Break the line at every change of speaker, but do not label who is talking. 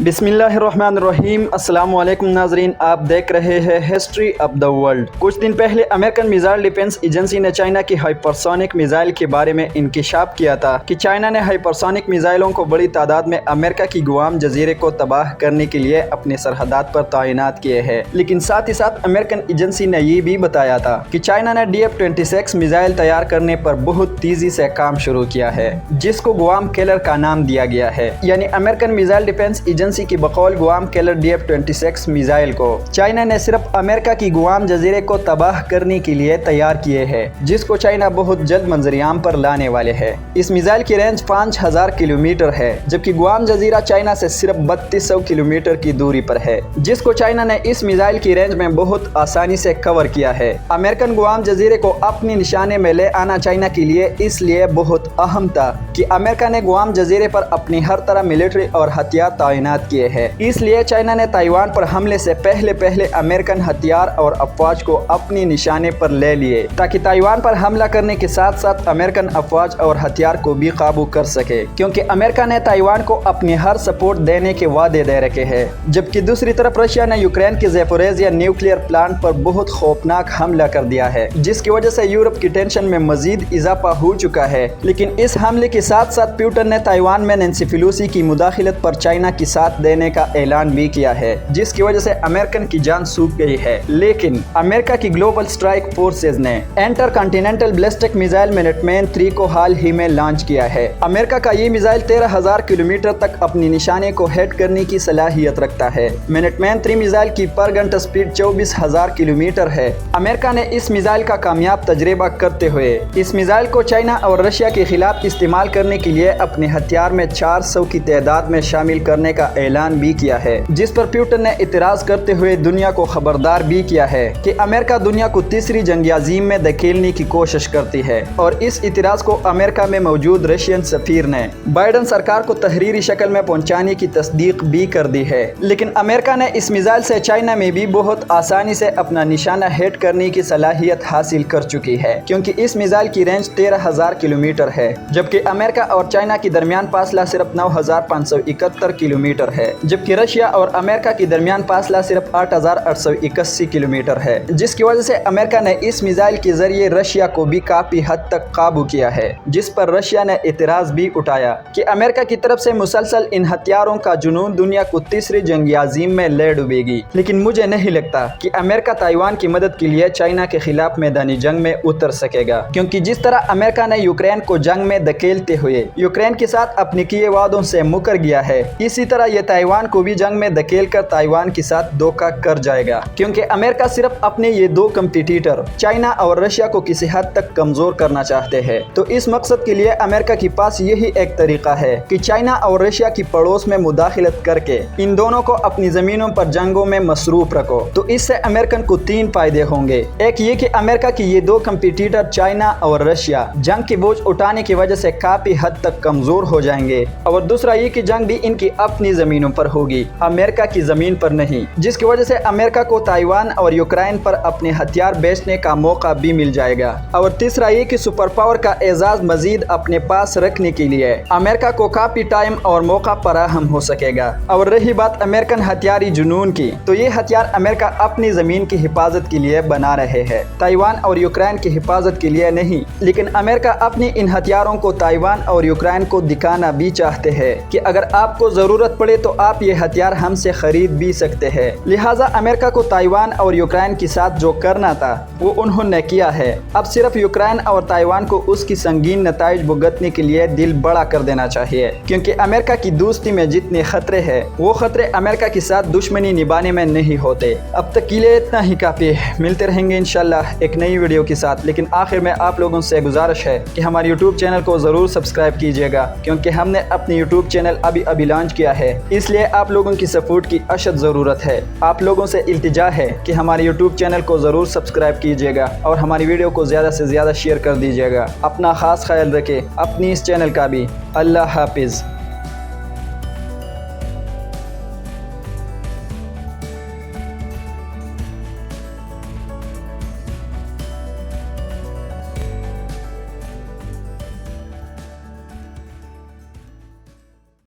बिस्मिल्लाहिर्रहमानिर्रहीम। अस्सलाम वालेकुम नाजरीन, आप देख रहे हैं हिस्ट्री ऑफ द वर्ल्ड। कुछ दिन पहले अमेरिकन मिसाइल डिफेंस एजेंसी ने चाइना की हाइपरसोनिक मिसाइल के बारे में इंकिशाफ किया था कि चाइना ने हाइपरसोनिक मिसाइलों को बड़ी तादाद में अमेरिका की गुआम जजीरे को तबाह करने के लिए अपने सरहदात पर तैनात किए हैं। लेकिन साथ ही साथ अमेरिकन एजेंसी ने ये भी बताया था कि चाइना ने DF-26 मिसाइल तैयार करने पर बहुत तेजी से काम शुरू किया है, जिसको गुआम केलर का नाम दिया गया है। यानी अमेरिकन मिसाइल डिफेंस एजेंसी की बकौल गुआम केलर DF-26 मिसाइल को चाइना ने सिर्फ अमेरिका की गुआम जजीरे को तबाह करने के लिए तैयार किए हैं, जिसको चाइना बहुत जल्द मंजरियाम पर लाने वाले हैं। इस मिसाइल की रेंज 5000 किलोमीटर है, जबकि गुआम जजीरा चाइना से सिर्फ 3200 किलोमीटर की दूरी पर है, जिसको चाइना ने इस मिसाइल की रेंज में बहुत आसानी से कवर किया है। अमेरिकन गुआम जजीरे को अपने निशाने में ले आना चाइना के लिए इसलिए बहुत अहम था कि अमेरिका ने गुआम जजीरे पर अपनी हर तरह मिलिट्री और हथियार तैनात किए हैं। इसलिए चाइना ने ताइवान पर हमले से पहले अमेरिकन हथियार और अफवाज को अपने निशाने पर ले लिए, ताकि ताइवान पर हमला करने के साथ साथ अमेरिकन अफवाज और हथियार को भी काबू कर सके, क्योंकि अमेरिका ने ताइवान को अपनी हर सपोर्ट देने के वादे दे रखे हैं। जबकि दूसरी तरफ रशिया ने यूक्रेन के ज़ैपोरिज़िया न्यूक्लियर प्लांट पर बहुत खौफनाक हमला कर दिया है, जिसकी वजह से यूरोप की टेंशन में मजीद इजाफा हो चुका है। लेकिन इस हमले के साथ साथ पुतिन ने ताइवान में नैन्सी पेलोसी की मुदाखलत पर चाइना की साथ देने का ऐलान भी किया है, जिसकी वजह से अमेरिकन की जान सूख गई है। लेकिन अमेरिका की ग्लोबल स्ट्राइक फोर्सेज ने इंटरकॉन्टिनेंटल बैलिस्टिक मिसाइल मिनटमैन 3 को हाल ही में लॉन्च किया है। अमेरिका का ये मिसाइल 13000 किलोमीटर तक अपनी निशाने को हिट करने की सलाहियत रखता है। मिनटमैन 3 मिसाइल की पर घंटा स्पीड 24000 किलोमीटर है। अमेरिका ने इस मिसाइल का कामयाब तजर्बा करते हुए इस मिसाइल को चाइना और रशिया के खिलाफ इस्तेमाल करने के लिए अपने हथियार में 400 की तादाद में शामिल करने का ऐलान भी किया है, जिस पर पुतिन ने इतराज करते हुए दुनिया को खबरदार भी किया है कि अमेरिका दुनिया को तीसरी जंग अज़ीम में धकेलने की कोशिश करती है। और इस इतराज को अमेरिका में मौजूद रशियन सफीर ने बाइडेन सरकार को तहरीरी शक्ल में पहुंचाने की तस्दीक भी कर दी है। लेकिन अमेरिका ने इस मिसाइल से चाइना में भी बहुत आसानी से अपना निशाना हिट करने की सलाहियत हासिल कर चुकी है, क्योंकि इस मिसाइल की रेंज 13000 किलोमीटर है, जबकि अमेरिका और चाइना के दरमियान फासला सिर्फ 9571 किलोमीटर है, जबकि रशिया और अमेरिका के दरमियान फासला सिर्फ 8881 किलोमीटर है। जिसकी वजह से अमेरिका ने इस मिसाइल के जरिए रशिया को भी काफी हद तक काबू किया है, जिस पर रशिया ने इतराज भी उठाया कि अमेरिका की तरफ से मुसलसल इन हथियारों का जुनून दुनिया को तीसरी जंग अज़ीम में ले डूबेगी। लेकिन मुझे नहीं लगता कि अमेरिका ताइवान की मदद के लिए चाइना के खिलाफ मैदानी जंग में उतर सकेगा, क्योंकि जिस तरह अमेरिका ने यूक्रेन को जंग में धकेलते हुए यूक्रेन के साथ अपने किए वादों से मुकर गया है, इसी तरह ये ताइवान को भी जंग में धकेल कर ताइवान के साथ धोखा कर जाएगा। क्योंकि अमेरिका सिर्फ अपने ये दो कंपटीटर चाइना और रशिया को किसी हद तक कमजोर करना चाहते हैं। तो इस मकसद के लिए अमेरिका के पास यही एक तरीका है कि चाइना और रशिया की पड़ोस में मुदाखलत करके इन दोनों को अपनी जमीनों पर जंगों में मसरूफ रखो। तो इससे अमेरिकन को 3 फायदे होंगे। एक ये कि अमेरिका की ये दो कंपटीटर चाइना और रशिया जंग की बोझ उठाने की वजह से काफी हद तक कमजोर हो जाएंगे, और दूसरा ये कि जंग भी इनकी अपनी जमीनों पर होगी, अमेरिका की जमीन पर नहीं, जिसकी वजह से अमेरिका को ताइवान और यूक्रेन पर अपने हथियार बेचने का मौका भी मिल जाएगा। और तीसरा ये कि सुपर पावर का एजाज मजीद अपने पास रखने के लिए अमेरिका को काफी टाइम और मौका फराहम हो सकेगा। और रही बात अमेरिकन हथियारी जुनून की, तो ये हथियार अमेरिका अपनी जमीन की हिफाजत के लिए बना रहे हैं, ताइवान और यूक्रेन की हिफाजत के लिए नहीं। लेकिन अमेरिका अपनी इन हथियारों को ताइवान और यूक्रेन को दिखाना भी चाहते हैं कि अगर आपको जरूरत पड़े तो आप ये हथियार हमसे खरीद भी सकते हैं। लिहाजा अमेरिका को ताइवान और यूक्रेन के साथ जो करना था वो उन्होंने किया है। अब सिर्फ यूक्रेन और ताइवान को उसकी संगीन नताइज भुगतने के लिए दिल बड़ा कर देना चाहिए, क्योंकि अमेरिका की दोस्ती में जितने खतरे हैं वो खतरे अमेरिका के साथ दुश्मनी निभाने में नहीं होते। अब तक के लिए इतना ही काफी है। मिलते रहेंगे इंशाल्लाह एक नई वीडियो के साथ। लेकिन आखिर में आप लोगों से गुजारिश है कि हमारे यूट्यूब चैनल को जरूर सब्सक्राइब कीजिएगा, क्योंकि हमने अपनी यूट्यूब चैनल अभी लॉन्च किया है, इसलिए आप लोगों की सपोर्ट की अशद ज़रूरत है। आप लोगों से इल्तिजा है कि हमारे यूट्यूब चैनल को ज़रूर सब्सक्राइब कीजिएगा और हमारी वीडियो को ज़्यादा से ज़्यादा शेयर कर दीजिएगा। अपना ख़ास ख्याल रखें, अपनी इस चैनल का भी। अल्लाह हाफिज़।